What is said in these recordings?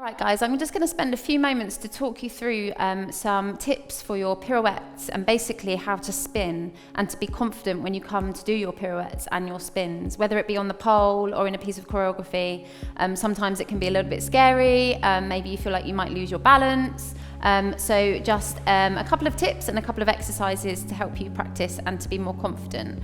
Right guys, I'm just going to spend a few moments to talk you through some tips for your pirouettes and basically how to spin and to be confident when you come to do your pirouettes and your spins, whether it be on the pole or in a piece of choreography. Sometimes it can be a little bit scary, maybe you feel like you might lose your balance. So just a couple of tips and a couple of exercises to help you practice and to be more confident.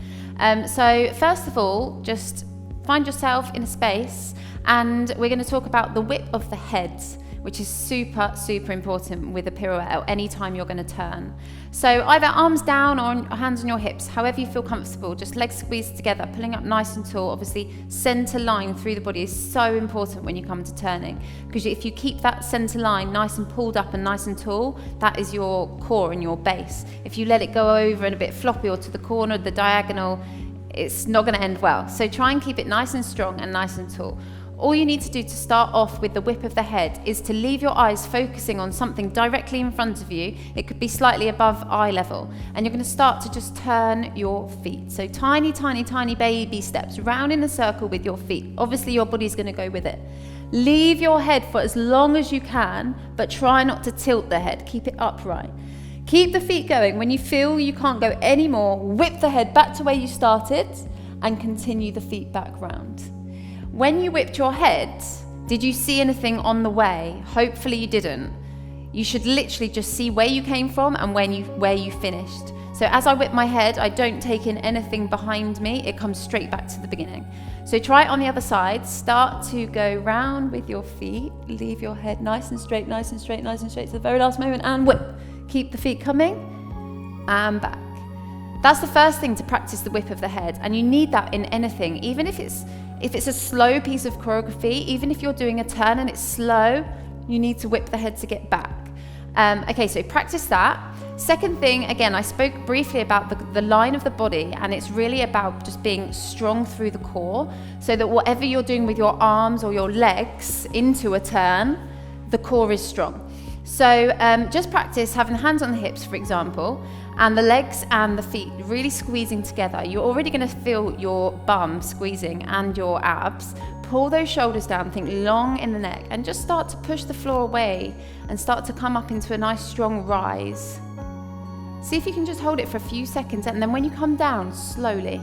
So first of all, just find yourself in a space and we're going to talk about the width of the head, which is super important with a pirouette or any time you're going to turn. So either arms down or hands on your hips, however you feel comfortable, just legs squeezed together, pulling up nice and tall. Obviously, center line through the body is so important when you come to turning, because if you keep that center line nice and pulled up and nice and tall, that is your core and your base. If you let it go over and a bit floppy or to the corner, the diagonal, it's not going to end well. So try and keep it nice and strong and nice and tall. All you need to do to start off with the whip of the head is to leave your eyes focusing on something directly in front of you. It could be slightly above eye level. And you're going to start to just turn your feet. So tiny baby steps round in a circle with your feet. Obviously your body's going to go with it. Leave your head for as long as you can, but try not to tilt the head. Keep it upright. Keep the feet going. When you feel you can't go anymore, whip the head back to where you started and continue the feet back round. When you whipped your head, did you see anything on the way? Hopefully you didn't. You should literally just see where you came from and where you finished. So as I whip my head, I don't take in anything behind me. It comes straight back to the beginning. So try it on the other side. Start to go round with your feet. Leave your head nice and straight to the very last moment and whip. Keep the feet coming and back. That's the first thing to practice the whip of the head, and you need that in anything, even if it's a slow piece of choreography, even if you're doing a turn and it's slow, you need to whip the head to get back. Okay, so practice that. Second thing, again, I spoke briefly about the line of the body, and it's really about just being strong through the core, so that whatever you're doing with your arms or your legs into a turn, the core is strong. So just practice having hands on the hips, for example, and the legs and the feet really squeezing together. You're already going to feel your bum squeezing and your abs. Pull those shoulders down, think long in the neck, and just start to push the floor away and start to come up into a nice strong rise. See if you can just hold it for a few seconds, and then when you come down, slowly,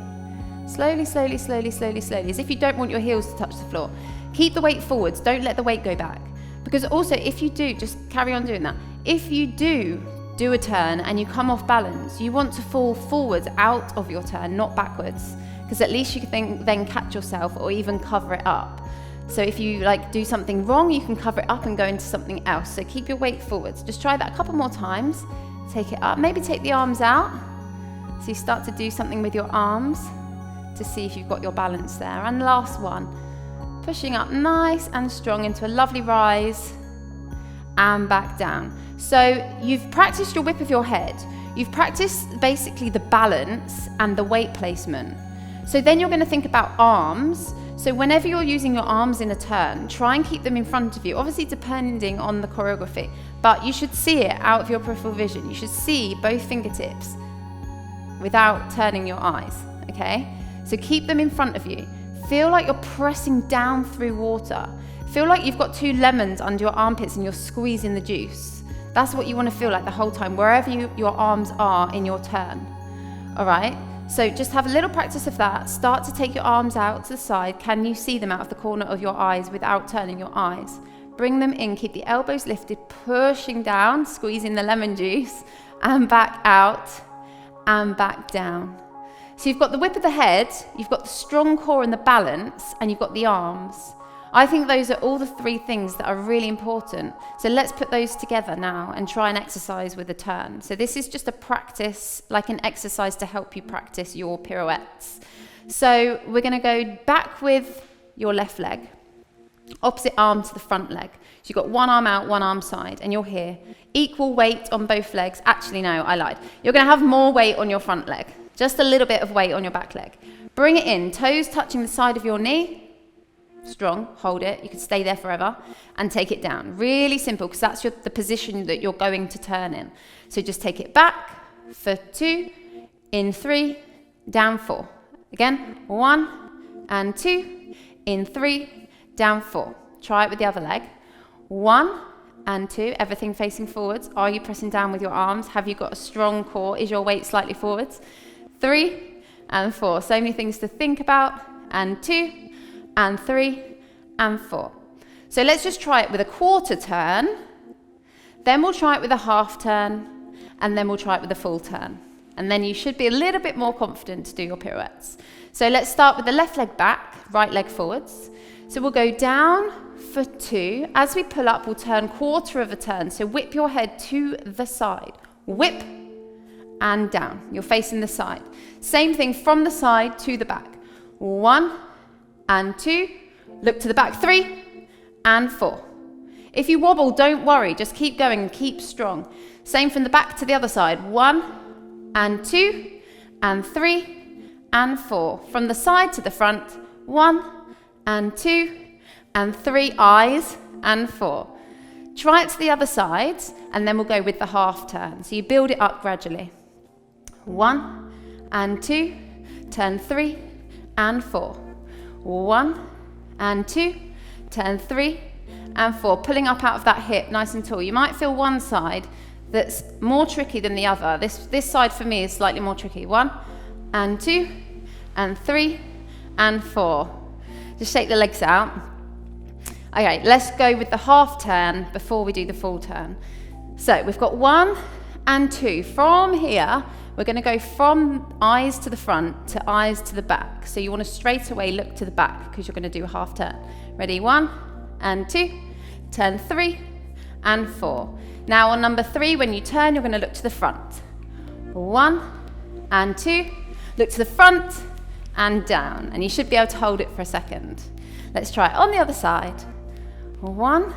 as if you don't want your heels to touch the floor. Keep the weight forwards, don't let the weight go back. Because also, if you do, just carry on doing that. If you do a turn and you come off balance, you want to fall forwards out of your turn, not backwards, because at least you can then catch yourself or even cover it up. So if you do something wrong, you can cover it up and go into something else. So keep your weight forwards. Just try that a couple more times. Take it up. Maybe take the arms out. So you start to do something with your arms to see if you've got your balance there. And last one. Pushing up nice and strong into a lovely rise and back down. So you've practiced your whip of your head. You've practiced basically the balance and the weight placement. So then you're going to think about arms. So whenever you're using your arms in a turn, try and keep them in front of you, obviously depending on the choreography, but you should see it out of your peripheral vision. You should see both fingertips without turning your eyes, okay? So keep them in front of you. Feel like you're pressing down through water. Feel like you've got 2 lemons under your armpits and you're squeezing the juice. That's what you want to feel like the whole time, wherever your arms are in your turn. All right? So just have a little practice of that. Start to take your arms out to the side. Can you see them out of the corner of your eyes without turning your eyes? Bring them in. Keep the elbows lifted, pushing down, squeezing the lemon juice, and back out and back down. So you've got the whip of the head, you've got the strong core and the balance, and you've got the arms. I think those are all the 3 things that are really important. So let's put those together now and try and exercise with a turn. So this is just a practice, like an exercise to help you practice your pirouettes. So we're going to go back with your left leg, opposite arm to the front leg. So you've got one arm out, one arm side, and you're here. Equal weight on both legs. Actually, no, I lied. You're going to have more weight on your front leg. Just a little bit of weight on your back leg. Bring it in, toes touching the side of your knee. Strong, hold it. You can stay there forever and take it down. Really simple, because that's the position that you're going to turn in. So just take it back for 2, in 3, down 4. Again, 1 and 2, in 3, down 4. Try it with the other leg. 1 and 2, everything facing forwards. Are you pressing down with your arms? Have you got a strong core? Is your weight slightly forwards? 3 and 4. So many things to think about. And 2 and 3 and 4. So let's just try it with a quarter turn. Then we'll try it with a half turn. And then we'll try it with a full turn. And then you should be a little bit more confident to do your pirouettes. So let's start with the left leg back, right leg forwards. So we'll go down for 2. As we pull up, we'll turn quarter of a turn. So whip your head to the side. Whip and down. You're facing the side. Same thing from the side to the back. 1 and 2. Look to the back. 3 and 4. If you wobble, don't worry. Just keep going and keep strong. Same from the back to the other side. 1 and 2 and 3 and 4. From the side to the front. 1 and 2 and 3. Eyes and 4. Try it to the other side, and then we'll go with the half turn. So you build it up gradually. 1 and 2, turn 3 and 4. 1 and 2, turn 3 and 4. Pulling up out of that hip, nice and tall. You might feel one side that's more tricky than the other. This side for me is slightly more tricky. 1 and 2 and 3 and 4. Just shake the legs out. Okay, let's go with the half turn before we do the full turn. So we've got 1 and 2. From here, we're going to go from eyes to the front to eyes to the back. So you want to straight away look to the back because you're going to do a half turn. Ready? 1 and 2, turn 3 and 4. Now on number 3, when you turn, you're going to look to the front. 1 and 2, look to the front and down. And you should be able to hold it for a second. Let's try it on the other side. 1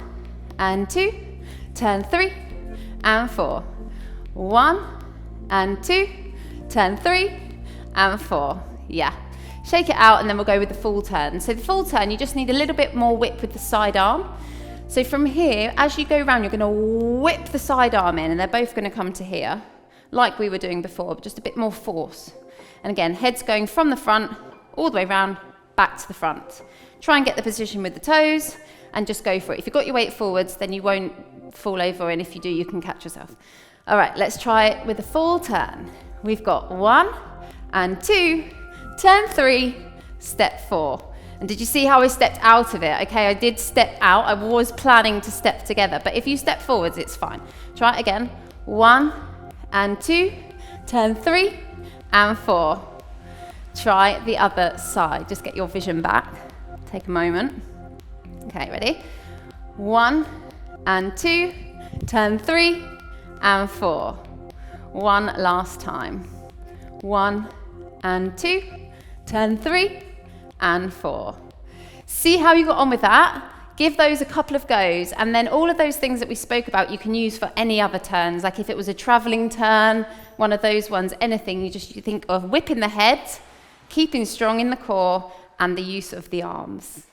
and 2, turn 3 and 4. 1 and 2, turn 3 and 4. Yeah. Shake it out and then we'll go with the full turn. So the full turn, you just need a little bit more whip with the side arm. So from here, as you go around, you're going to whip the side arm in and they're both going to come to here, like we were doing before, but just a bit more force. And again, head's going from the front, all the way around, back to the front. Try and get the position with the toes and just go for it. If you've got your weight forwards, then you won't fall over, and if you do, you can catch yourself. All right, let's try it with a full turn. We've got 1 and 2, turn 3, step 4. And did you see how I stepped out of it? Okay, I did step out. I was planning to step together, but if you step forwards, it's fine. Try it again. 1 and 2, turn 3 and 4. Try the other side. Just get your vision back. Take a moment. Okay, ready? 1 and 2, turn 3 and 4. One last time. 1 and 2, turn 3 and 4. See how you got on with that? Give those a couple of goes, and then all of those things that we spoke about you can use for any other turns. Like if it was a traveling turn, one of those ones, anything, you think of whipping the head, keeping strong in the core, and the use of the arms.